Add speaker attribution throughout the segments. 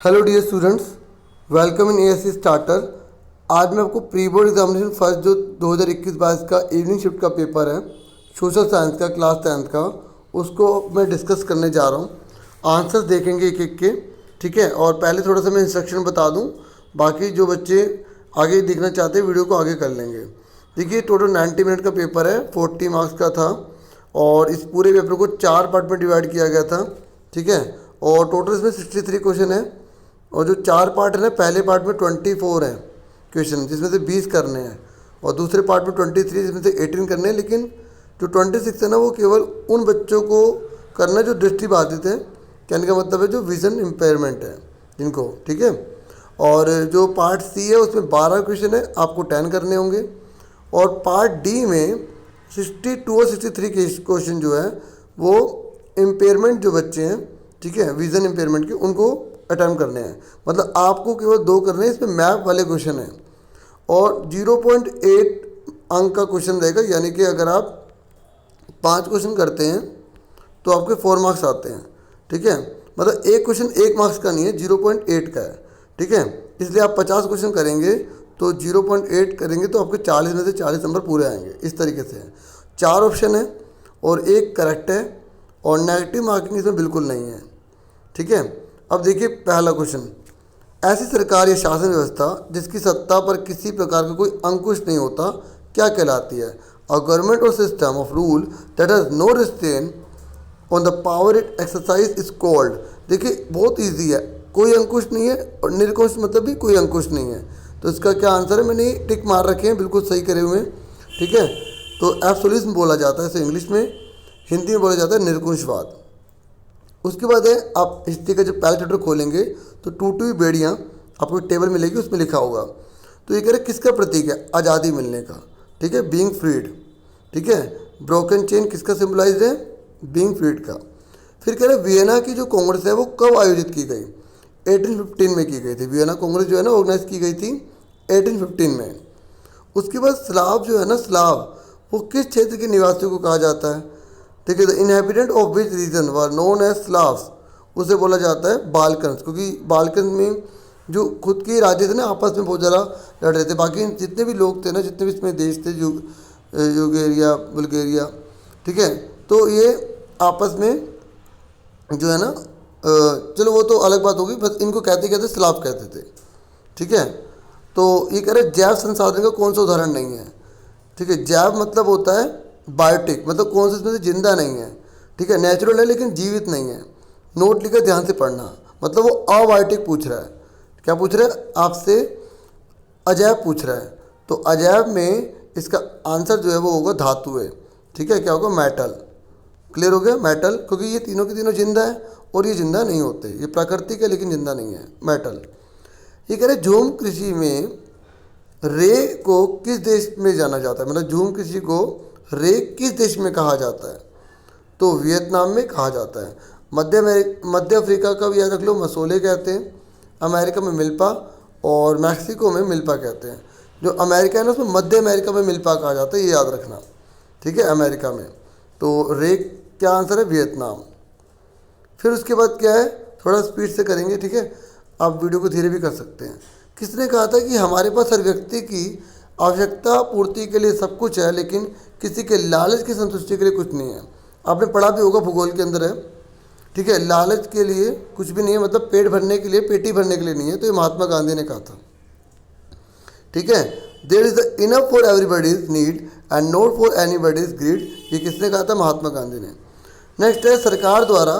Speaker 1: Hello dear students, welcome in ASC starter. आज मैं आपको प्री बोर्ड एग्जामिनेशन फर्स्ट जो 2021-22 का इवनिंग शिफ्ट का पेपर है सोशल साइंस का क्लास 10th का, उसको मैं डिस्कस करने जा रहा हूँ। आंसर्स देखेंगे एक एक के, ठीक है। और पहले थोड़ा सा मैं इंस्ट्रक्शन बता दूँ, बाकी जो बच्चे आगे देखना चाहते हैं वीडियो को आगे कर लेंगे। देखिए, टोटल 90 मिनट का पेपर है, 40 मार्क्स का था और इस पूरे पेपर को 4 पार्ट में डिवाइड किया गया था, ठीक है। और टोटल इसमें 63 क्वेश्चन है और जो 4 पार्ट है ना, पहले पार्ट में 24 हैं क्वेश्चन जिसमें से 20 करने हैं और दूसरे पार्ट में 23 जिसमें से 18 करने हैं। लेकिन जो 26 है ना, वो केवल उन बच्चों को करना है जो दृष्टिबाधित है, कहने का मतलब है जो विजन इम्पेयरमेंट है जिनको, ठीक है। और जो पार्ट सी है उसमें 12 क्वेश्चन है, आपको 10 करने होंगे। और पार्ट डी में 62 और 63 क्वेश्चन जो है वो इम्पेयरमेंट जो बच्चे हैं, ठीक है, विजन इम्पेयरमेंट के, उनको अटैम्प्ट करने हैं। मतलब आपको केवल 2 करने हैं, इसमें मैप वाले क्वेश्चन हैं और 0.8 अंक का क्वेश्चन रहेगा। यानी कि अगर आप 5 क्वेश्चन करते हैं तो आपके 4 मार्क्स आते हैं, ठीक है। मतलब एक क्वेश्चन 1 मार्क्स का नहीं है, 0.8 का है, ठीक है। इसलिए आप 50 क्वेश्चन करेंगे तो 0.8 करेंगे तो आपके 40 में से 40 नंबर पूरे आएंगे। इस तरीके से 4 ऑप्शन है और 1 करेक्ट है और नेगेटिव मार्किंग इसमें बिल्कुल नहीं है, ठीक है। अब देखिए पहला क्वेश्चन, ऐसी सरकार या शासन व्यवस्था जिसकी सत्ता पर किसी प्रकार का कोई अंकुश नहीं होता क्या कहलाती है? A government or system of rule that has no restraint on the power it exercise is called. देखिए बहुत इजी है, कोई अंकुश नहीं है और निरंकुश मतलब भी कोई अंकुश नहीं है। तो इसका क्या आंसर है? मैंने टिक मार रखे हैं, बिल्कुल सही करे हुए हैं, ठीक है। तो एब्सोल्यूटिज्म बोला जाता है इसे इंग्लिश में, हिंदी में बोला जाता है निरंकुशवाद। उसके बाद है, आप हिस्ट्री का जब पहला चैप्टर खोलेंगे तो टूटी बेड़ियाँ आपको टेबल मिलेगी, उसमें लिखा होगा। तो ये कह रहे किसका प्रतीक है? आज़ादी मिलने का, ठीक है, बीइंग फ्रीड, ठीक है। ब्रोकन चेन किसका सिंबलाइज है? बीइंग फ्रीड का। फिर कह रहे वियना की जो कांग्रेस है वो कब आयोजित की गई? 1815 में की गई थी। वियना कांग्रेस जो है ना ऑर्गेनाइज की गई थी 1815 में। उसके बाद स्लाव जो है ना, स्लाव वो किस क्षेत्र के निवासियों को कहा जाता है? ठीक है, the inhabitant of which region were known as Slavs, उसे बोला जाता है बाल्कन्स, क्योंकि बाल्कन में जो खुद के राज्य थे ना आपस में बहुत ज़्यादा लड़ रहे थे। बाकी जितने भी लोग थे ना, जितने भी इसमें देश थे, यूगेरिया, बुल्गारिया, ठीक है, तो ये आपस में जो है ना, चलो वो तो अलग बात होगी, बस इनको कहते कहते स्लाव कहते थे, ठीक है। तो ये कह रहे जैव संसाधन का कौन सा उदाहरण नहीं है? ठीक है, जैव मतलब होता है बायोटिक, मतलब कौन सा इसमें से जिंदा नहीं है, ठीक है, नेचुरल है लेकिन जीवित नहीं है। नोट लिखकर ध्यान से पढ़ना, मतलब वो अबायोटिक पूछ रहा है। क्या पूछ रहा है आपसे? अजैव पूछ रहा है। तो अजैव में इसका आंसर जो है वो होगा धातु है, ठीक है। क्या होगा? मेटल। क्लियर हो गया? मेटल, क्योंकि ये तीनों के तीनों जिंदा है और ये जिंदा नहीं होते, ये प्राकृतिक है लेकिन जिंदा नहीं है, मेटल। ये कह रहे झूम कृषि में रे को किस देश में जाना जाता है? मतलब झूम कृषि को रे किस देश में कहा जाता है? तो वियतनाम में कहा जाता है। मध्य अफ्रीका का भी याद रख लो, मसोले कहते हैं। अमेरिका में मिल्पा और मैक्सिको में मिल्पा कहते हैं। जो अमेरिका है ना, उसमें मध्य अमेरिका में मिल्पा कहा जाता है, ये याद रखना, ठीक है, अमेरिका में। तो रे क्या आंसर है? वियतनाम। फिर उसके बाद क्या है, थोड़ा स्पीड से करेंगे, ठीक है, आप वीडियो को धीरे भी कर सकते हैं। किसने कहा था कि हमारे पास हर व्यक्ति की आवश्यकता पूर्ति के लिए सब कुछ है लेकिन किसी के लालच की संतुष्टि के लिए कुछ नहीं है? आपने पढ़ा भी होगा, भूगोल के अंदर है, ठीक है। लालच के लिए कुछ भी नहीं है, मतलब पेट भरने के लिए, पेटी भरने के लिए नहीं है। तो ये महात्मा गांधी ने कहा था, ठीक है। There is the enough for everybody's need and not for anybody's greed, ये किसने कहा था? महात्मा गांधी ने। नेक्स्ट है, सरकार द्वारा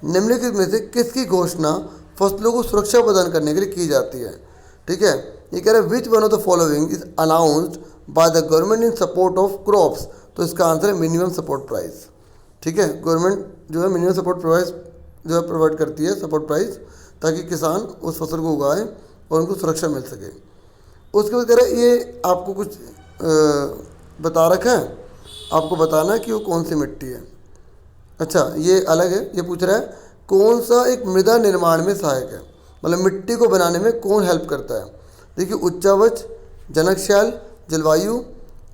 Speaker 1: निम्नलिखित में से किसकी घोषणा फसलों को सुरक्षा प्रदान करने के लिए की जाती है? ठीक है, ये कह रहे हैं which one of the following is announced by the government in support of crops. तो इसका आंसर है मिनिमम सपोर्ट प्राइस, ठीक है। गवर्नमेंट जो है मिनिमम सपोर्ट प्राइस जो है प्रोवाइड करती है, सपोर्ट प्राइस, ताकि किसान उस फसल को उगाए और उनको सुरक्षा मिल सके। उसके बाद कह रहे हैं ये आपको कुछ बता रखा है, आपको बताना है कि वो कौन सी मिट्टी है। अच्छा, ये अलग है, ये पूछ रहा है कौन सा एक मृदा निर्माण में सहायक है, मतलब मिट्टी को बनाने में कौन हेल्प करता है? देखिए, उच्चावच, जनकशैल, जलवायु,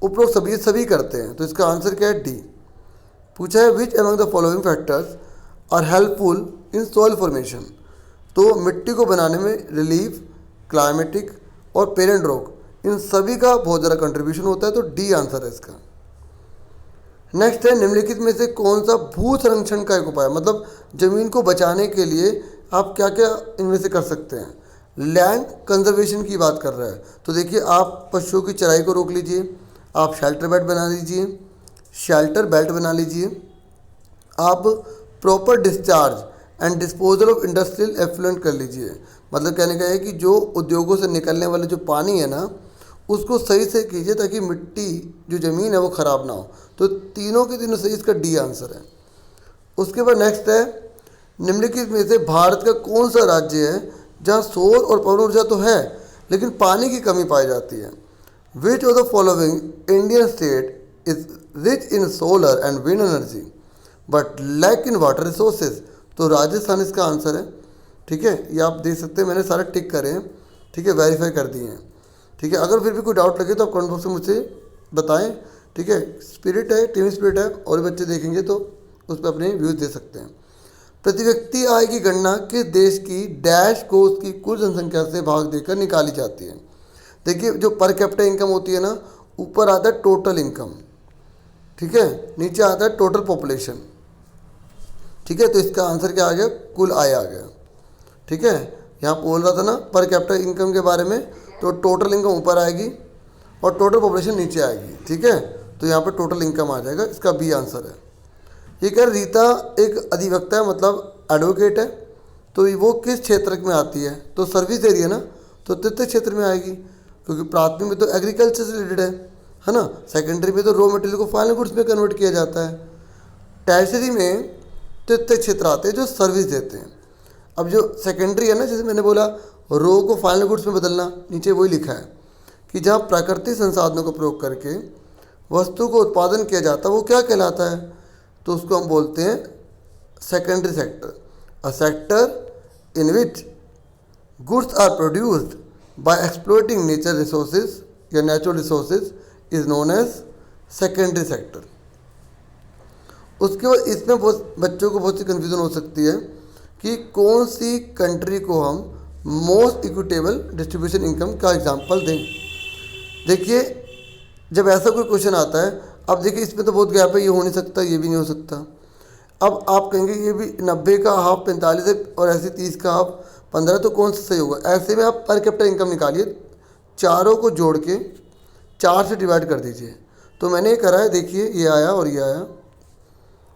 Speaker 1: उपरोक्त सभी करते हैं। तो इसका आंसर क्या है? डी। पूछा है which among the following factors are helpful in soil formation. तो मिट्टी को बनाने में रिलीफ, क्लाइमेटिक और पेरेंट रॉक, इन सभी का बहुत ज़्यादा कंट्रीब्यूशन होता है। तो डी आंसर है इसका। नेक्स्ट है, निम्नलिखित में से कौन सा भू संरक्षण का एक उपाय, मतलब ज़मीन को बचाने के लिए आप क्या क्या इनमें से कर सकते हैं। लैंड कंजर्वेशन की बात कर रहा है, तो देखिए आप पशुओं की चराई को रोक लीजिए, आप शेल्टर बेल्ट बना लीजिए, आप proper discharge and disposal of industrial effluent कर लीजिए। मतलब कहने का है कि जो उद्योगों से निकलने वाले जो पानी है ना, उसको सही से कीजिए ताकि मिट्टी जो ज़मीन है वो ख़राब ना हो। तो तीनों के तीनों सही, इसका डी आंसर है। उसके बाद नेक्स्ट है, निम्नलिखित में से भारत का कौन सा राज्य है जहाँ सौर और पवन ऊर्जा तो है लेकिन पानी की कमी पाई जाती है। Which of the following Indian state is rich in solar and wind energy but lack in water resources. तो राजस्थान इसका आंसर है। ठीक है, ये आप देख सकते हैं, मैंने सारे टिक करे हैं। ठीक है, वेरीफाई कर दिए हैं। ठीक है, अगर फिर भी कोई डाउट लगे तो आप कमेंट बॉक्स में मुझसे बताएं। ठीक है, स्पिरिट है, टीम स्पिरिट है, और बच्चे देखेंगे तो उस पर अपने व्यूज़ दे सकते हैं। प्रति व्यक्ति आय की गणना किस देश की डैश को उसकी कुल जनसंख्या से भाग देकर निकाली जाती है। देखिए, जो पर कैपिटा इनकम होती है ना, ऊपर आता है टोटल इनकम, ठीक है, नीचे आता है टोटल पॉपुलेशन। ठीक है, तो इसका आंसर क्या आ गया, कुल आय आ गया। ठीक है, यहाँ बोल रहा था ना पर कैपिटा इनकम के बारे में, तो टोटल इनकम ऊपर आएगी और टोटल पॉपुलेशन नीचे आएगी। ठीक है, तो यहाँ पर टोटल इनकम आ जाएगा, इसका बी आंसर है। ये कह रीता एक अधिवक्ता है, मतलब एडवोकेट है, तो वो किस क्षेत्र में आती है, तो सर्विस एरिया ना, तो तृतीय क्षेत्र में आएगी, क्योंकि प्राथमिक में तो एग्रीकल्चर से रिलेटेड है ना, सेकेंडरी में तो रॉ मटेरियल को फाइनल गुड्स में कन्वर्ट किया जाता है, टर्शरी में तृतीय क्षेत्र आते हैं जो सर्विस देते हैं। अब जो सेकेंडरी है ना, जैसे मैंने बोला रो को फाइनल गुड्स में बदलना, नीचे वही लिखा है कि जहाँ प्राकृतिक संसाधनों का प्रयोग करके वस्तु को उत्पादन किया जाता है वो क्या कहलाता है, तो उसको हम बोलते हैं secondary sector. A sector in which goods are produced by exploiting nature resources या natural resources is known as secondary sector. उसके बाद इसमें बहुत बच्चों को बहुत सी कन्फ्यूजन हो सकती है कि कौन सी कंट्री को हम मोस्ट इक्विटेबल डिस्ट्रीब्यूशन इनकम का एग्जांपल दें। देखिए, जब ऐसा कोई क्वेश्चन आता है, अब देखिए इसमें तो बहुत गैप है, ये हो नहीं सकता, ये भी नहीं हो सकता। अब आप कहेंगे ये भी 90 का हाफ 45 है और ऐसे 30 का हाफ 15, तो कौन सा सही होगा। ऐसे में आप पर कैपिटा इनकम निकालिए, चारों को जोड़ के 4 से डिवाइड कर दीजिए। तो मैंने ये करा है, देखिए ये आया और ये आया।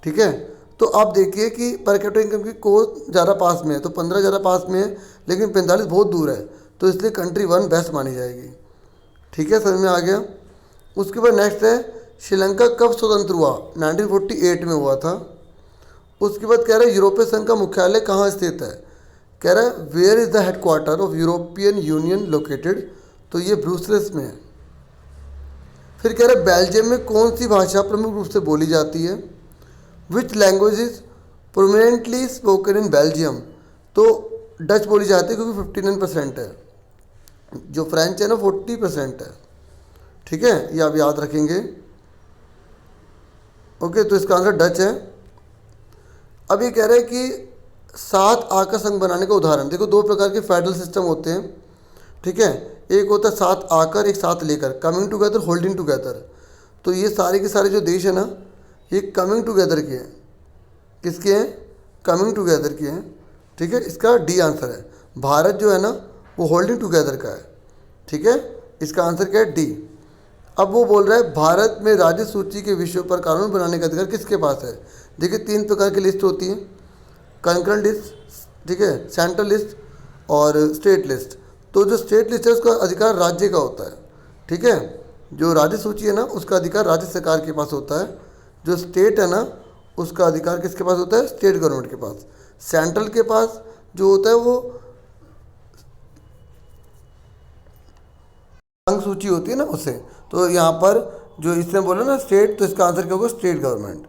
Speaker 1: ठीक है, तो आप देखिए कि पर कैपिटा इनकम की को ज़्यादा पास में है, तो 15 ज़्यादा पास में है, लेकिन 45 बहुत दूर है, तो इसलिए कंट्री 1 बेस्ट मानी जाएगी। ठीक है, समझ में आ गया। उसके बाद नेक्स्ट है, श्रीलंका कब स्वतंत्र हुआ, 1948 में हुआ था। उसके बाद कह रहा है यूरोपीय संघ का मुख्यालय कहाँ स्थित है, कह रहा है where is the headquarter of European Union located, तो ये ब्रुसेल्स में है। फिर कह रहा है बेल्जियम में कौन सी भाषा प्रमुख रूप से बोली जाती है, which language is prominently spoken in Belgium, तो डच बोली जाती है क्योंकि 59% है, जो फ्रेंच है ना 40% है। ठीक है, ये आप याद रखेंगे। ओके, तो इसका आंसर डच है। अब ये कह रहे हैं कि 7 आकर संघ बनाने का उदाहरण, देखो 2 प्रकार के फेडरल सिस्टम होते हैं। ठीक है, एक होता है 7 आकर, एक 7 लेकर, कमिंग टुगेदर, होल्डिंग टुगेदर। तो ये सारे के सारे जो देश है ना, ये कमिंग टुगेदर के हैं। किसके हैं, कमिंग टुगेदर के हैं। ठीक है, इसका डी आंसर है। भारत जो है ना वो होल्डिंग टुगेदर का है। ठीक है, इसका आंसर क्या है, डी। अब वो बोल रहा है भारत में राज्य सूची के विषयों पर कानून बनाने का अधिकार किसके पास है। देखिए 3 प्रकार की लिस्ट होती है, कंकरेंट लिस्ट, ठीक है, सेंट्रल लिस्ट और स्टेट लिस्ट। तो जो स्टेट लिस्ट है उसका अधिकार राज्य का होता है। ठीक है, जो राज्य सूची है ना उसका अधिकार राज्य सरकार के पास होता है। जो स्टेट है ना उसका अधिकार किसके पास होता है, स्टेट गवर्नमेंट के पास। सेंट्रल के पास जो होता है वो अंग सूची होती है ना उससे। तो यहाँ पर जो इसने बोला ना स्टेट, तो इसका आंसर क्या होगा, स्टेट गवर्नमेंट।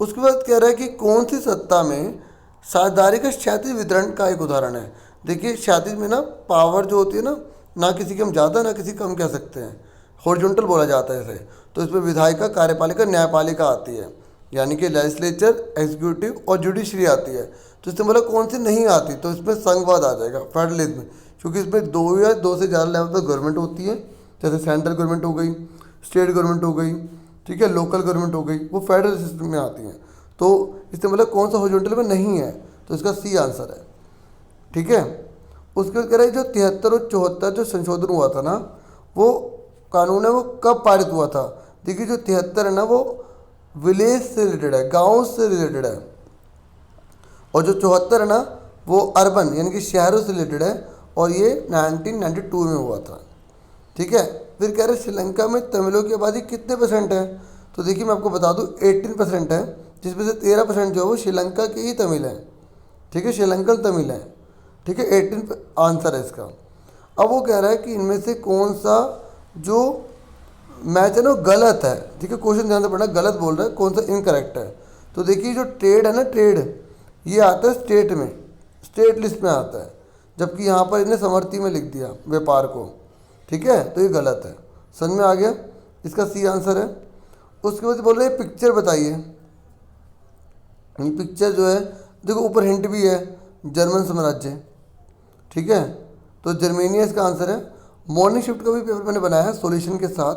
Speaker 1: उसके बाद कह रहा है कि कौन सी सत्ता में साझेदारी का क्षैतिज वितरण का एक उदाहरण है। देखिए क्षैतिज में ना पावर जो होती है ना किसी की हम ज़्यादा ना किसी कम कह सकते हैं, हॉरिजॉन्टल बोला जाता है इसे। तो इसमें विधायिका, कार्यपालिका, न्यायपालिका आती है, यानी कि लेजिस्लेचर, एग्जीक्यूटिव और जुडिशरी आती है। तो इसने बोला कौन सी नहीं आती, तो इसमें संघवाद आ जाएगा फेडरलिज्म में, क्योंकि इसमें दो या दो से ज़्यादा लेवल पर गवर्नमेंट होती है, जैसे सेंट्रल गवर्नमेंट हो गई, स्टेट गवर्नमेंट हो गई, ठीक है, लोकल गवर्नमेंट हो गई, वो फेडरल सिस्टम में आती हैं। तो इसने बोला कौन सा हॉरिजॉन्टल में नहीं है, तो इसका सी आंसर है, ठीक है। उसके बाद कह रहे हैं जो 73 और 74 जो संशोधन हुआ था ना, वो कानून है वो कब पारित हुआ था। देखिए जो 73 है ना वो विलेज से रिलेटेड है, गाँव से रिलेटेड है, और जो 74 है ना वो अर्बन यानी कि शहरों से रिलेटेड है, और ये 1992 में हुआ था, ठीक है। फिर कह रहे श्रीलंका में तमिलों की आबादी कितने परसेंट है, तो देखिए मैं आपको बता दूं 18% है, जिसमें से 13% जो है वो श्रीलंका के ही तमिल हैं, ठीक है, श्रीलंकन तमिल हैं, ठीक है, 18 आंसर है इसका। अब वो कह रहा है कि इनमें से कौन सा जो मैच है ना गलत है, ठीक है, क्वेश्चन ध्यान से पढ़ना, गलत बोल रहा है, कौन सा इनकरेक्ट है। तो देखिए जो ट्रेड है ना, ट्रेड ये आता है स्टेट में, स्टेट लिस्ट में आता है, जबकि यहाँ पर इन्हें समर्थी में लिख दिया व्यापार को, ठीक है, तो ये गलत है। समझ में आ गया, इसका सी आंसर है। उसके बाद बोल रहे हैं पिक्चर बताइए, ये पिक्चर जो है देखो ऊपर हिंट भी है, जर्मन साम्राज्य, ठीक है, तो जर्मेनिया इसका आंसर है। मॉर्निंग शिफ्ट का भी पेपर मैंने बनाया है सॉल्यूशन के साथ,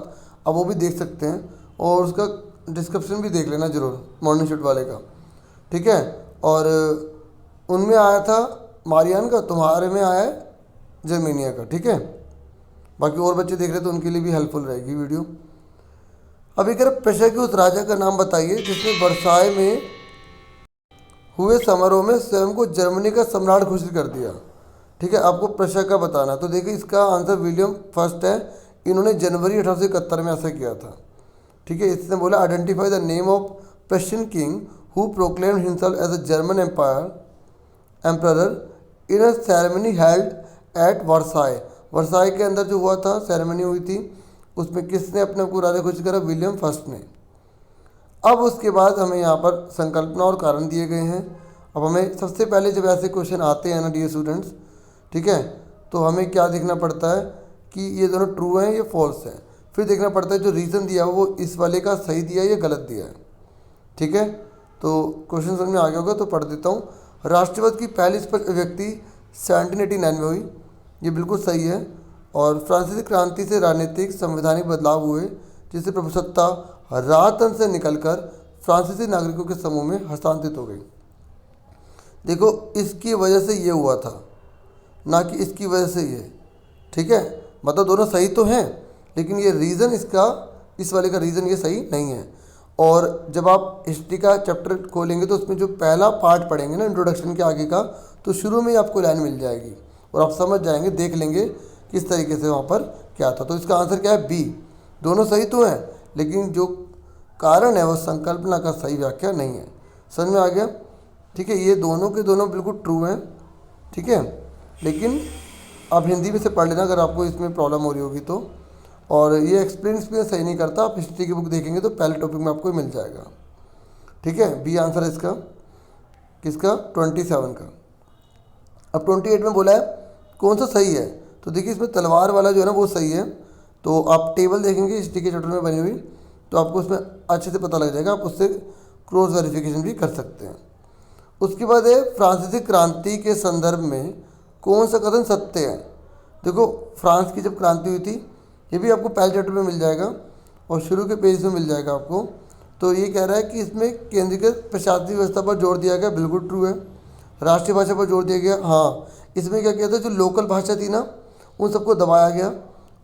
Speaker 1: अब वो भी देख सकते हैं, और उसका डिस्क्रिप्शन भी देख लेना जरूर मॉर्निंग शिफ्ट वाले का, ठीक है। और उनमें आया था मारियान का, तुम्हारे में आया है जर्मेनिया का, ठीक है। बाकी और बच्चे देख रहे तो उनके लिए भी हेल्पफुल रहेगी वीडियो। अभी कह रहे प्रशा के उस राजा का नाम बताइए जिसने वर्साय में हुए समारोह में स्वयं को जर्मनी का सम्राट घोषित कर दिया, ठीक है, आपको प्रशा का बताना। तो देखिए इसका आंसर विलियम फर्स्ट है, इन्होंने जनवरी 1871 में ऐसा किया था, ठीक है। इसने बोला identify the name of Prussian king who proclaimed himself as a German emperor in a ceremony held at Versailles. Versailles के अंदर जो हुआ था सेरेमनी हुई थी, उसमें किसने अपने को राजा घोषित करा, विलियम फर्स्ट ने। अब उसके बाद हमें यहाँ पर संकल्पना और कारण दिए गए हैं। अब हमें सबसे पहले जब ऐसे क्वेश्चन आते हैं ना डियर स्टूडेंट्स, ठीक है, तो हमें क्या देखना पड़ता है कि ये दोनों ट्रू हैं या फॉल्स हैं, फिर देखना पड़ता है जो रीज़न दिया वो इस वाले का सही दिया या गलत दिया है, ठीक है। तो क्वेश्चन समझ में आ गया होगा तो पढ़ देता हूँ। राष्ट्रवाद की पहली स्पष्ट अभिव्यक्ति 1789 में हुई, ये बिल्कुल सही है। और फ्रांसीसी क्रांति से राजनीतिक संवैधानिक बदलाव हुए जिससे प्रभुसत्ता राजतंत्र से निकलकर फ्रांसीसी नागरिकों के समूह में हस्तांतरित हो गई। देखो इसकी वजह से ये हुआ था, ना कि इसकी वजह से ये, ठीक है, मतलब दोनों सही तो हैं, लेकिन ये रीज़न इसका, इस वाले का रीज़न ये सही नहीं है। और जब आप हिस्ट्री का चैप्टर खोलेंगे तो उसमें जो पहला पार्ट पढ़ेंगे ना इंट्रोडक्शन के आगे का, तो शुरू में ही आपको लाइन मिल जाएगी और आप समझ जाएंगे, देख लेंगे किस तरीके से वहाँ पर क्या था। तो इसका आंसर क्या है, बी। दोनों सही तो हैं, लेकिन जो कारण है वो संकल्पना का सही व्याख्या नहीं है। समझ में आ गया, ठीक है, ये दोनों के दोनों बिल्कुल ट्रू हैं, ठीक है, लेकिन आप हिंदी में से पढ़ लेना अगर आपको इसमें प्रॉब्लम हो रही होगी तो। और ये एक्सपीरियंस भी सही नहीं करता, आप हिस्ट्री की बुक देखेंगे तो पहले टॉपिक में आपको मिल जाएगा, ठीक है। बी आंसर है इसका, किसका, 27 का। अब 28 में बोला है कौन सा सही है, तो देखिए इसमें तलवार वाला जो है ना वो सही है। तो आप टेबल देखेंगे हिस्ट्री के चैप्टर में बनी हुई, तो आपको उसमें अच्छे से पता लग जाएगा, आप उससे क्रॉस वेरिफिकेशन भी कर सकते हैं। उसके बाद है फ्रांसीसी क्रांति के संदर्भ में कौन सा कथन सत्य है। देखो फ्रांस की जब क्रांति हुई थी, ये भी आपको पहले चैप्टर में मिल जाएगा और शुरू के पेज में मिल जाएगा आपको। तो ये कह रहा है कि इसमें केंद्रीकृत प्रशासनिक व्यवस्था पर जोर दिया गया, बिल्कुल ट्रू है। राष्ट्रीय भाषा पर जोर दिया गया, हाँ। इसमें क्या किया था, जो लोकल भाषा थी ना उन सबको दबाया गया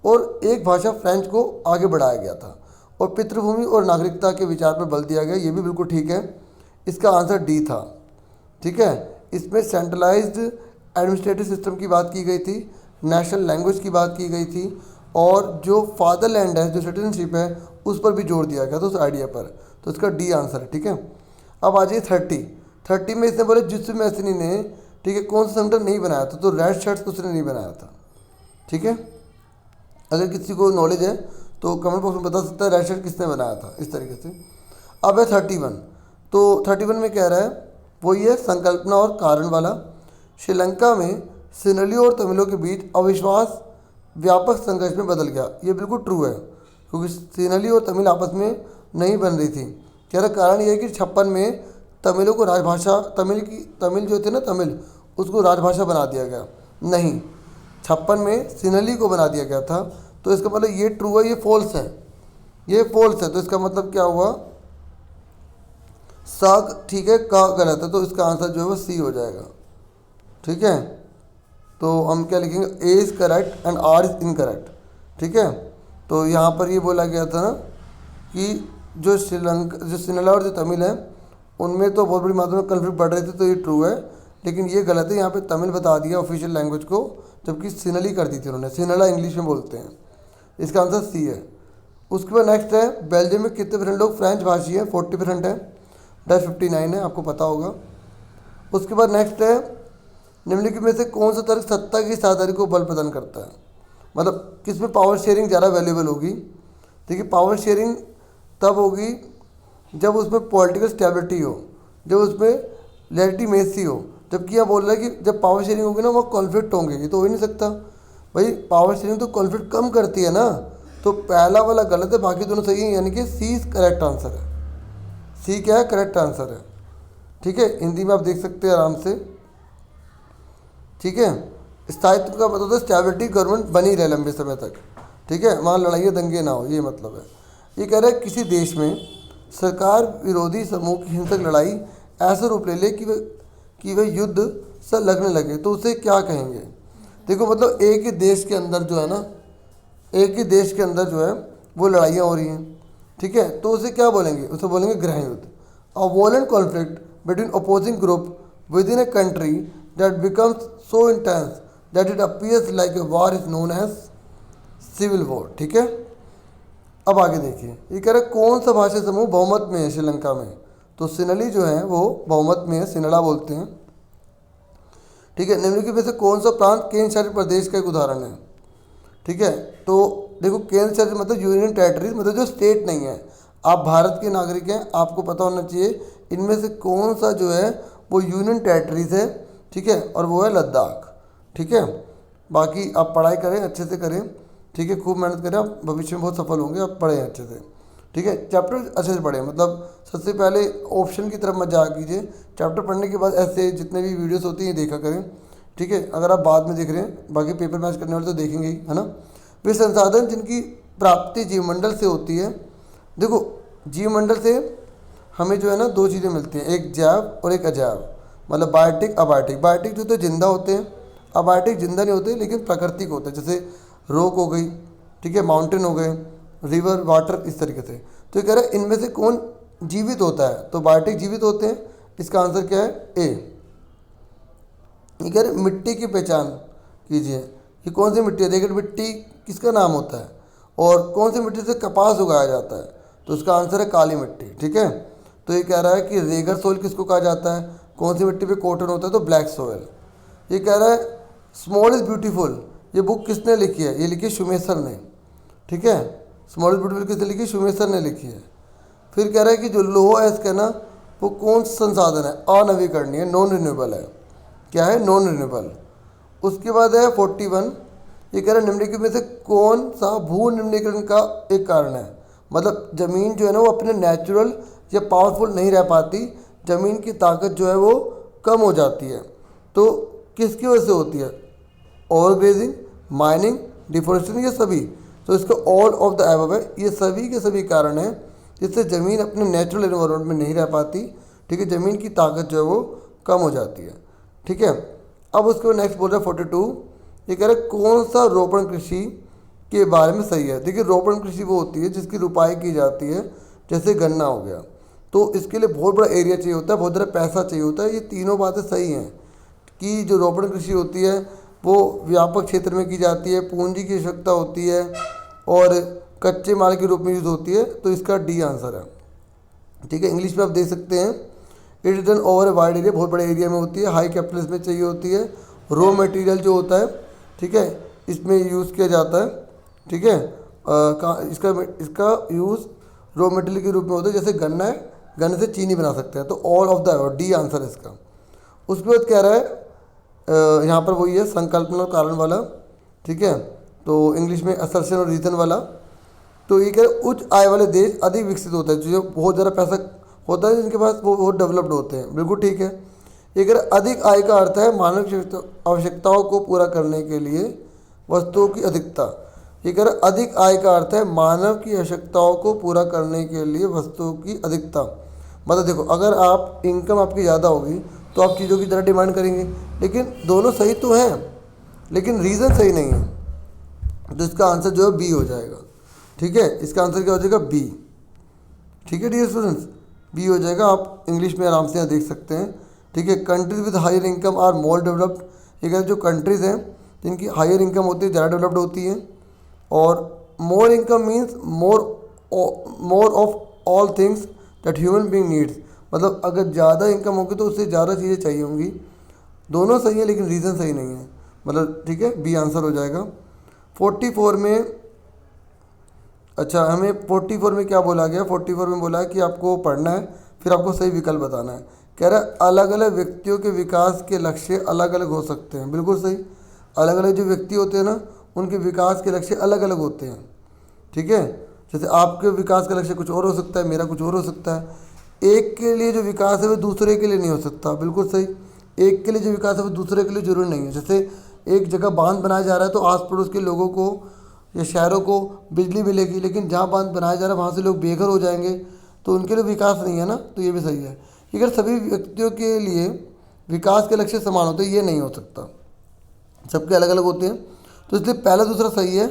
Speaker 1: और एक भाषा फ्रेंच को आगे बढ़ाया गया था। और पितृभूमि और नागरिकता के विचार पर बल दिया गया, ये भी बिल्कुल ठीक है। इसका आंसर डी था, ठीक है। इसमें सेंट्रलाइज्ड एडमिनिस्ट्रेटिव सिस्टम की बात की गई थी, नेशनल लैंग्वेज की बात की गई थी, और जो फादरलैंड है, जो सिटीजनशिप है, उस पर भी जोर दिया गया था, उस आइडिया पर। तो इसका डी आंसर है, ठीक है। अब आ जाइए 30 में इसने बोले जिसु मैसनी ने, ठीक है, कौन सा संगठन नहीं बनाया था, तो रेड शर्ट्स उसने नहीं बनाया था, ठीक है। अगर किसी को नॉलेज है तो कमेंट बॉक्स में बता सकता है रेड शर्ट किसने बनाया था, इस तरीके से। अब है 31, तो 31 में कह रहा है वही है संकल्पना और कारण वाला। श्रीलंका में सिनलियों और तमिलों के बीच अविश्वास व्यापक संघर्ष में बदल गया, ये बिल्कुल ट्रू है, क्योंकि सिनली और तमिल आपस में नहीं बन रही थी। कह रहा कारण यह है कि 56 में तमिलों को राजभाषा, तमिल जो थे ना तमिल, उसको राजभाषा बना दिया गया। नहीं, 56 में सिनली को बना दिया गया था। तो इसका मतलब ये ट्रू है, ये फॉल्स है, ये फॉल्स है। तो इसका मतलब क्या हुआ, साग ठीक है, का गलत है, तो इसका आंसर जो है वो सी हो जाएगा। ठीक है, तो हम क्या लिखेंगे, A is correct and R is incorrect. ठीक है, तो यहाँ पर ये बोला गया था ना कि जो सिनला और जो तमिल है उनमें तो बहुत बड़ी मात्रा में कन्फ्लिक्ट बढ़ रहे थे, तो ये ट्रू है। लेकिन ये गलत है, यहाँ पे तमिल बता दिया ऑफिशियल लैंग्वेज को, जबकि सिनली कर दी थी उन्होंने, सिनला इंग्लिश में बोलते हैं। इसका आंसर सी है। उसके बाद नेक्स्ट है, बेल्जियम में कितने % लोग फ्रेंच भाषी हैं, 40% है, डच 59 है, आपको पता होगा। उसके बाद नेक्स्ट है, निम्नलिखित में से कौन सा तर्क सत्ता की साझेदारी को बल प्रदान करता है, मतलब किस में पावर शेयरिंग ज़्यादा वैल्यूएबल होगी। देखिए, पावर शेयरिंग तब होगी जब उसमें पॉलिटिकल स्टेबिलिटी हो, जब उसमें लेजिटिमेसी हो। जबकि यहाँ बोल रहा है कि जब पावर शेयरिंग होगी ना, वहाँ कॉन्फ्लिक्ट होंगे, ये तो हो ही नहीं सकता भाई। पावर शेयरिंग तो कॉन्फ्लिक्ट कम करती है ना, तो पहला वाला गलत है, बाकी दोनों सही हैं, यानी कि सी करेक्ट आंसर है। सी क्या है, करेक्ट आंसर है। ठीक है, हिंदी में आप देख सकते हैं आराम से। ठीक है, स्थायित्व का मतलब होता है स्टेबिलिटी, गवर्नमेंट बनी रहे लंबे समय तक। ठीक है, वहाँ लड़ाइयाँ दंगे ना हो, ये मतलब है। ये कह रहा है किसी देश में सरकार विरोधी समूह की हिंसक लड़ाई ऐसा रूप ले ले कि वह युद्ध से लगने लगे, तो उसे क्या कहेंगे। देखो, मतलब एक ही देश के अंदर जो है ना, एक ही देश के अंदर जो है वो लड़ाइयाँ हो रही हैं। ठीक है, तो उसे क्या बोलेंगे, उसे बोलेंगे गृह युद्ध। A violent conflict between opposing group within a country that becomes so intense that it appears like a war is known as civil war. ठीक है, अब आगे देखिए, ये कह रहा है कौन सा भाषा समूह बहुमत में है श्रीलंका में। तो सिनली जो है वो बहुमत में है, सिनला बोलते हैं। ठीक है, निम्नलिखित में से कौन सा प्रांत केंद्र शासित प्रदेश का एक उदाहरण है। ठीक है, तो देखो, केंद्र शासित मतलब यूनियन टेरिटरीज, मतलब जो स्टेट नहीं है। आप भारत के नागरिक हैं, आपको पता होना चाहिए इनमें से कौन सा जो है वो यूनियन टेरिटरीज है। ठीक है, और वो है लद्दाख। ठीक है, बाकी आप पढ़ाई करें, अच्छे से करें। ठीक है, खूब मेहनत करें, आप भविष्य में बहुत सफल होंगे, आप पढ़ें अच्छे से। ठीक है, चैप्टर अच्छे से पढ़ें, मतलब सबसे पहले ऑप्शन की तरफ मत जा कीजिए। चैप्टर पढ़ने के बाद ऐसे जितने भी वीडियोस होती हैं देखा करें। ठीक है, अगर आप बाद में देख रहे हैं, बाकी पेपर मैच करने वाले तो देखेंगे ही, है ना। वे संसाधन जिनकी प्राप्ति जीवमंडल से होती है। देखो, जीवमंडल से हमें जो है ना दो चीज़ें मिलती हैं, एक जैव और एक अजैव, मतलब बायोटिक अबायोटिक। बायोटिक जो तो जिंदा होते हैं, अबायोटिक जिंदा नहीं होते लेकिन प्राकृतिक होते हैं, जैसे रॉक हो गई, ठीक है, माउंटेन हो गए, रिवर, वाटर, इस तरीके से। तो ये कह रहा है इनमें से कौन जीवित होता है, तो बायोटिक जीवित होते हैं। इसका आंसर क्या है, ए। ये कह रहे मिट्टी की पहचान कीजिए, ये कौन सी मिट्टी है। देखिए, मिट्टी किसका नाम होता है और कौन सी मिट्टी से कपास उगाया जाता है, तो इसका आंसर है काली मिट्टी। ठीक है, तो ये कह रहा है कि रेगर सोइल किसको कहा जाता है, कौन सी मिट्टी पे कॉटन होता है, तो ब्लैक सोइल। ये कह रहा है स्मॉल इज़ ब्यूटीफुल, ये बुक किसने लिखी है, ये लिखी है शुमेसर ने। ठीक है, स्मॉल इज़ ब्यूटीफुल किसने लिखी, शुमेसर ने लिखी है। फिर कह रहा है कि जो लोहा है इसका ना, वो कौन सा संसाधन है, अनवीकरणीय, नॉन रिन्यूएबल है। क्या है, नॉन रिन्यूएबल। उसके बाद है 41, ये कह रहा है निम्नलिखित में से कौन सा भू निम्नीकरण का एक कारण है। मतलब ज़मीन जो है ना वो अपने नेचुरल या पावरफुल नहीं रह पाती, ज़मीन की ताकत जो है वो कम हो जाती है। तो किसकी वजह से होती है, ओवरग्रेजिंग, माइनिंग, डिफोरेस्टेशन, ये सभी। तो इसका ऑल ऑफ द एबव है, ये सभी के सभी कारण हैं जिससे ज़मीन अपने नेचुरल एनवायरनमेंट में नहीं रह पाती। ठीक है, ज़मीन की ताकत जो है वो कम हो जाती है। ठीक है, अब उसके बाद नेक्स्ट बोल रहा है 42, ये कह रहा है कौन सा रोपण कृषि के बारे में सही है। देखिए, रोपण कृषि वो होती है जिसकी रुपाई की जाती है, जैसे गन्ना हो गया, तो इसके लिए बहुत बड़ा एरिया चाहिए होता है, बहुत ज़्यादा पैसा चाहिए होता है। ये तीनों बातें सही हैं कि जो रोपण कृषि होती है वो व्यापक क्षेत्र में की जाती है, पूंजी की आवश्यकता होती है और कच्चे माल के रूप में यूज़ होती है, तो इसका डी आंसर है। ठीक है, इंग्लिश में आप देख सकते हैं, it is done over a wide area, बहुत बड़े एरिया में होती है, हाई कैपिटल में चाहिए होती है। रॉ मटेरियल जो होता है, ठीक है, इसमें यूज़ किया जाता है। ठीक है, इसका यूज़ रॉ मटेरियल के रूप में होता है, जैसे गन्ना है, गन्ने से चीनी बना सकते हैं, तो all of the D answer है इसका। उसके बाद कह रहा है यहाँ पर वही है संकल्पना और कारण वाला। ठीक है, तो इंग्लिश में असर्शन और रीजन वाला। तो ये कह रहे उच्च आय वाले देश अधिक विकसित होता है, जो बहुत ज़्यादा पैसा होता है जिनके पास वो डेवलप्ड होते हैं, बिल्कुल ठीक है। ये कह रहा है अधिक आय का अर्थ है मानव की आवश्यकताओं को पूरा करने के लिए वस्तुओं की अधिकता। ये कह रहा है अधिक आय का अर्थ है मानव की आवश्यकताओं को पूरा करने के लिए वस्तुओं की अधिकता। मतलब देखो, अगर आप इनकम आपकी ज़्यादा होगी तो आप चीज़ों की ज़्यादा डिमांड करेंगे, लेकिन दोनों सही तो हैं, लेकिन रीज़न सही नहीं है। तो इसका आंसर जो है बी हो जाएगा। ठीक है, इसका आंसर क्या हो जाएगा? बी। ठीक है डियर स्टूडेंट्स, बी हो जाएगा। आप इंग्लिश में आराम से यहाँ देख सकते हैं। ठीक है, countries with higher income are more developed. ये कहते हैं जो कंट्रीज़ हैं जिनकी हायर इनकम होती है, ज़्यादा डेवलप्ड होती हैं। और more income means more of all things that human being needs. मतलब अगर ज़्यादा इनकम होगी तो उससे ज़्यादा चीज़ें चाहिए होंगी। दोनों सही है लेकिन रीज़न सही नहीं है। मतलब ठीक है, बी आंसर हो जाएगा। 44 में, अच्छा हमें 44 में क्या बोला गया? 44 में बोला है कि आपको पढ़ना है, फिर आपको सही विकल्प बताना है। कह रहा है अलग अलग व्यक्तियों के विकास के लक्ष्य अलग अलग हो सकते हैं। बिल्कुल सही, अलग अलग जो व्यक्ति होते हैं ना, उनके विकास के लक्ष्य अलग अलग होते हैं। ठीक है, जैसे आपके विकास का लक्ष्य कुछ और हो सकता है, मेरा कुछ और हो सकता है। एक के लिए जो विकास है वो दूसरे के लिए नहीं हो सकता। बिल्कुल सही, एक के लिए जो विकास है वो दूसरे के लिए जरूरी नहीं है। जैसे एक जगह बांध बनाया जा रहा है तो आस पड़ोस के लोगों को या शहरों को बिजली मिलेगी, लेकिन जहाँ बांध बनाया जा रहा है वहाँ से लोग बेघर हो जाएंगे, तो उनके लिए विकास नहीं है ना। तो ये भी सही है। अगर सभी व्यक्तियों के लिए विकास के लक्ष्य समान होते हैं, ये नहीं हो सकता, सबके अलग अलग होते हैं। तो इसलिए पहला दूसरा सही है,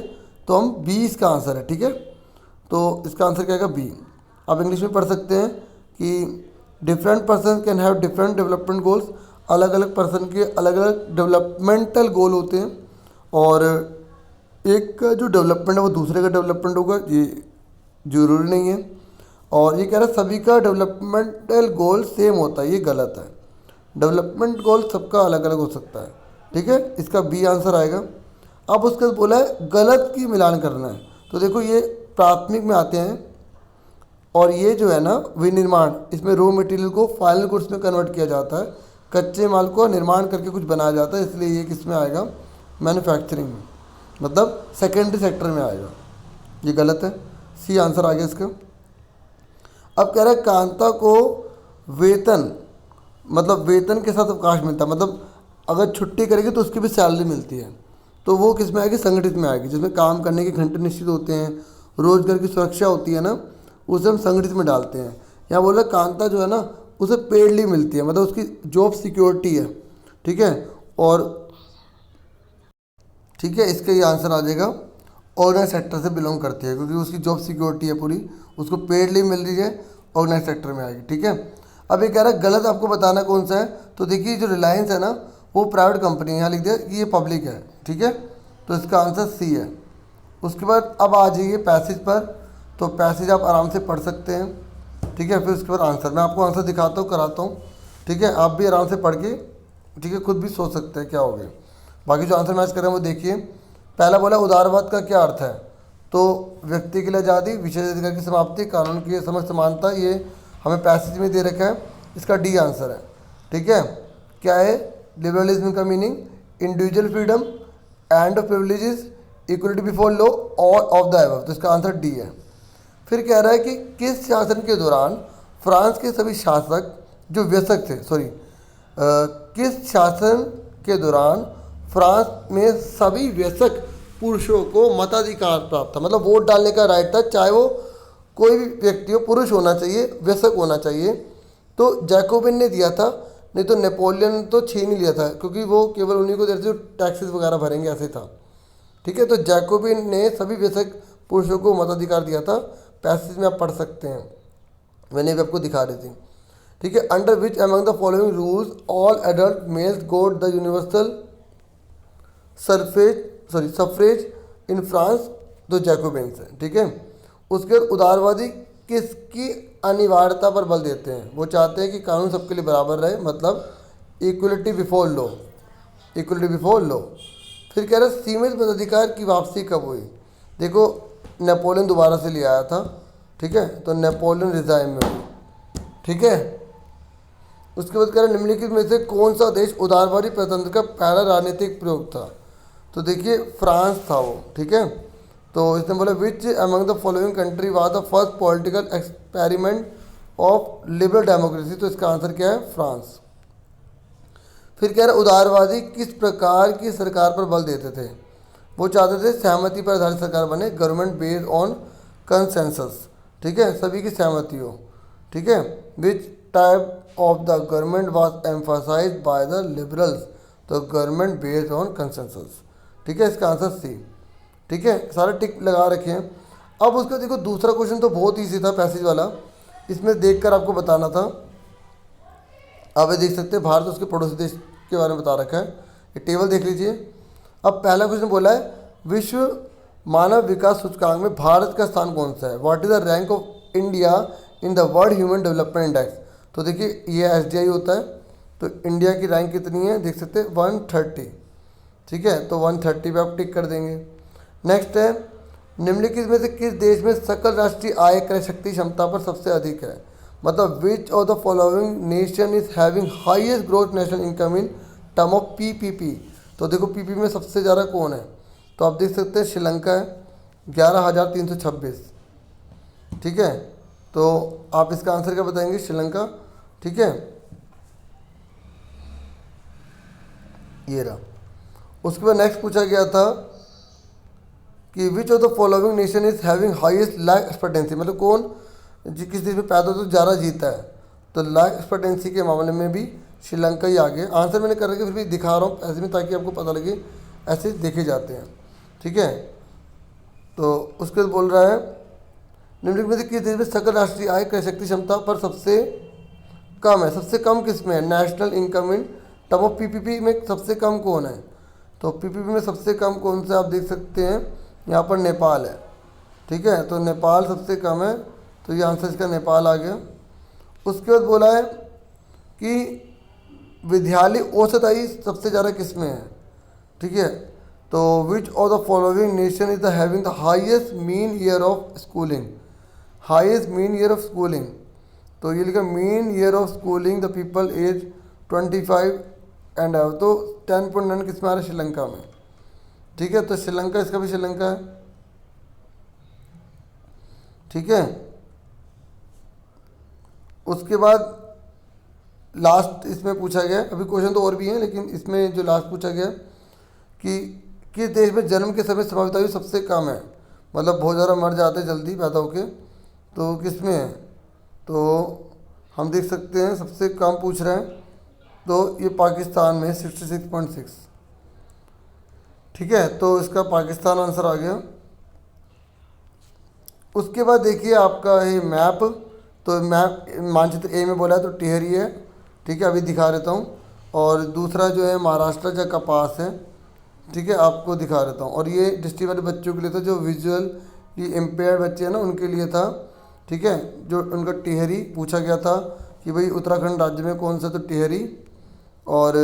Speaker 1: तो हम बी इसका आंसर है। ठीक है, तो इसका आंसर क्या आएगा? बी। आप इंग्लिश में पढ़ सकते हैं कि different person can have different development goals. अलग अलग पर्सन के अलग अलग डेवलपमेंटल गोल होते हैं, और एक का जो डेवलपमेंट है वो दूसरे का डेवलपमेंट होगा, ये जरूरी नहीं है। और ये कह रहा है सभी का डेवलपमेंटल गोल सेम होता है, ये गलत है। डेवलपमेंट गोल सबका अलग अलग हो सकता है। ठीक है, इसका बी आंसर आएगा। अब उसके बाद बोला है गलत की मिलान करना है। तो देखो ये प्राथमिक में आते हैं, और ये जो है ना विनिर्माण, इसमें रॉ मटेरियल को फाइनल गुड्स में कन्वर्ट किया जाता है, कच्चे माल को निर्माण करके कुछ बनाया जाता है, इसलिए ये किस में आएगा? मैन्युफैक्चरिंग में, मतलब सेकेंडरी सेक्टर में आएगा। ये गलत है, सी आंसर आ गया इसका। अब कह रहा है कांता को वेतन, मतलब वेतन के साथ अवकाश मिलता है, मतलब अगर छुट्टी करेगी तो उसकी भी सैलरी मिलती है। तो वो किस में आएगी? संगठित में आएगी, जिसमें काम करने के घंटे निश्चित होते हैं, रोजगार की सुरक्षा होती है ना, उसे हम संगठित में डालते हैं। यहाँ बोल रहे कांता जो है ना उसे पेड लीव मिलती है, मतलब उसकी जॉब सिक्योरिटी है। ठीक है, और ठीक है, इसका ये आंसर आ जाएगा ऑर्गेनाइज सेक्टर से बिलोंग करती है, क्योंकि उसकी जॉब सिक्योरिटी है पूरी, उसको पेड लीव मिल रही है, ऑर्गेनाइज सेक्टर में आएगी। ठीक है, अब ये कह रहा है गलत आपको बताना कौन सा है। तो देखिए जो रिलायंस है ना वो प्राइवेट कंपनी है, यहाँ लिख दिया कि ये पब्लिक है। ठीक है, तो इसका आंसर सी है। उसके बाद अब आ जाइए पैसेज पर, तो पैसेज आप आराम से पढ़ सकते हैं। ठीक है, फिर उसके बाद आंसर मैं आपको आंसर दिखाता हूँ, कराता हूँ। ठीक है, आप भी आराम से पढ़ के ठीक है खुद भी सोच सकते हैं क्या हो गया। बाकी जो आंसर मैच कर रहे हैं वो देखिए। पहला बोला उदारवाद का क्या अर्थ है? तो व्यक्ति के लिए आज़ादी, विशेषाधिकार की समाप्ति, कानून की समझ समानता, ये हमें पैसेज में दे रखा है। इसका डी आंसर है। ठीक है, क्या है लिबरलिज्म का meaning? Individual freedom, end of privileges, equality before law, all of the above. तो इसका आंसर डी है। फिर कह रहा है कि किस शासन के दौरान फ्रांस के सभी शासक जो व्यसक थे, किस शासन के दौरान फ्रांस में सभी व्यसक पुरुषों को मताधिकार प्राप्त था, मतलब वोट डालने का राइट था, चाहे वो कोई भी व्यक्ति हो, पुरुष होना चाहिए, व्यसक होना चाहिए। तो जैकोबिन ने दिया था, नहीं तो नेपोलियन तो छीन ही लिया था, क्योंकि वो केवल उन्हीं को देते टैक्सेस वगैरह भरेंगे, ऐसे था। ठीक है, तो जैकोबिन ने सभी व्यसक पुरुषों को मताधिकार दिया था। पैसेज में आप पढ़ सकते हैं, मैंने भी आपको दिखा रही थी। ठीक है, under which among the following rules all adult males got the universal suffrage in France, तो जैकोबिन्स है। ठीक है, उसके बाद उदारवादी किसकी अनिवार्यता पर बल देते हैं? वो चाहते हैं कि कानून सबके लिए बराबर रहे, मतलब equality before law, equality before law. फिर कह रहे हैं सीमित मताधिकार की वापसी कब हुई? देखो नेपोलियन दोबारा से ले आया था। ठीक है, तो नेपोलियन रिजाइन में हुई। ठीक है, उसके बाद कह रहे निम्नलिखित में से कौन सा देश उदारवादी प्रजातंत्र का पहला राजनीतिक प्रयोग था? तो देखिए फ्रांस था वो। ठीक है, तो इसने बोला विच among the following country was the first political experiment of liberal democracy, तो इसका आंसर क्या है? फ्रांस। फिर कह रहे उदारवादी किस प्रकार की सरकार पर बल देते थे? वो चाहते थे सहमति पर आधारित सरकार बने, गवर्नमेंट बेस्ड ऑन कंसेंसस, ठीक है, सभी की सहमति हो, ठीक है। Which type of the government was emphasised by the liberals? तो गवर्नमेंट बेस्ड ऑन कंसेंसस, ठीक है, इसका आंसर सी, ठीक है, सारे टिक लगा रखे हैं। अब उसका देखो दूसरा क्वेश्चन तो बहुत ईजी था, पैसेज वाला, इसमें देखकर आपको बताना था। आप ये देख सकते हैं भारत उसके पड़ोसी देश के बारे में बता रखा है, ये टेबल देख लीजिए। अब पहला क्वेश्चन बोला है विश्व मानव विकास सूचकांक में भारत का स्थान कौन सा है? What is the rank of India in the world human development index? तो देखिए ये SDI होता है, तो इंडिया की रैंक कितनी है देख सकते हैं 130, ठीक है, तो 130 पे आप टिक कर देंगे। नेक्स्ट है निम्नलिखित में से किस देश में सकल राष्ट्रीय आय क्रय शक्ति क्षमता पर सबसे अधिक है? मतलब विच of the following nation is having highest growth national income in term of PPP? तो देखो PP में सबसे ज़्यादा कौन है? तो आप देख सकते हैं श्रीलंका है 11,326, ठीक है, तो आप इसका आंसर क्या बताएंगे? श्रीलंका, ठीक है, ये रहा। उसके बाद नेक्स्ट पूछा गया था कि विच of the following nation is having highest life expectancy, मतलब कौन किस देश में पैदा तो ज़्यादा जीता है? तो लाइफ एक्सपेक्टेंसी के मामले में भी श्रीलंका ही आगे। आंसर मैंने कर रखा फिर भी दिखा रहा हूँ ऐसे में ताकि आपको पता लगे, ऐसे देखे जाते हैं, ठीक है। तो उसके बाद बोल रहा है निम्नलिखित में से किस देश में सकल राष्ट्रीय आय क्रय शक्ति क्षमता पर सबसे कम है? सबसे कम किस में है? National income in term of PPP में सबसे कम कौन है? तो PPP में सबसे कम कौन सा आप देख सकते हैं, यहाँ पर नेपाल है, ठीक है, तो नेपाल सबसे कम है, तो ये आंसर इसका नेपाल आ गया। उसके बाद बोला है कि विद्यालय औसत आयु सबसे ज़्यादा किस में है? ठीक है, तो which of the following nation is the having the highest mean year of schooling? Highest mean year of schooling, तो ये लिखा mean year of schooling the people age 25 and above, तो 10.9 किस में आ रहा है? श्रीलंका में, ठीक है, तो श्रीलंका, इसका भी श्रीलंका है, ठीक है। उसके बाद लास्ट इसमें पूछा गया, अभी क्वेश्चन तो और भी हैं लेकिन इसमें जो लास्ट पूछा गया कि किस देश में जन्म के समय संभावित आयु सबसे कम है? मतलब बहुत ज़्यादा मर जाते हैं जल्दी पैदा होके, तो किस में है? तो हम देख सकते हैं सबसे कम पूछ रहे हैं, तो ये पाकिस्तान में 66.6, ठीक है, तो इसका पाकिस्तान आंसर आ गया। उसके बाद देखिए आपका ये मैप, तो मैप मानचित्र A में बोला है तो टिहरी है, ठीक है, अभी दिखा देता हूँ। और दूसरा जो है महाराष्ट्र का कपास है, ठीक है, आपको दिखा देता हूँ। और ये डिस्ट्रिक्ट वाले बच्चों के लिए था, जो विजुअल ये इम्पेयर्ड बच्चे हैं ना उनके लिए था, ठीक है, जो उनका टिहरी पूछा गया था कि भाई उत्तराखंड राज्य में कौन सा, तो टिहरी। और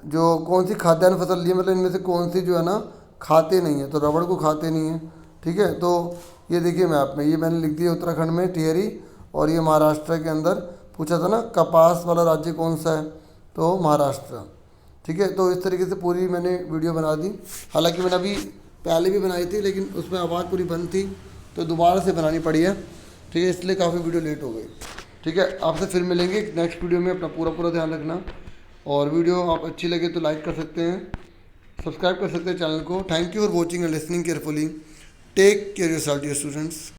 Speaker 1: जो कौन सी खाद्यान्न फसल ली है, मतलब इनमें से कौन सी जो है ना खाते नहीं है, तो रबड़ को खाते नहीं है, ठीक है। तो ये देखिए मैप में ये मैंने लिख दिया उत्तराखंड में टिहरी, और ये महाराष्ट्र के अंदर पूछा था ना कपास वाला राज्य कौन सा है, तो महाराष्ट्र, ठीक है। तो इस तरीके से पूरी मैंने वीडियो बना दी, हालांकि मैंने अभी पहले भी बनाई थी लेकिन उसमें आवाज़ पूरी बंद थी तो दोबारा से बनानी पड़ी है, ठीक है, इसलिए काफ़ी वीडियो लेट हो गई, ठीक है। आपसे फिर मिलेंगे नेक्स्ट वीडियो में, अपना पूरा ध्यान रखना। और वीडियो आप अच्छी लगे तो लाइक कर सकते हैं, सब्सक्राइब कर सकते हैं चैनल को। Thank you for watching and listening carefully. Take care yourself dear students.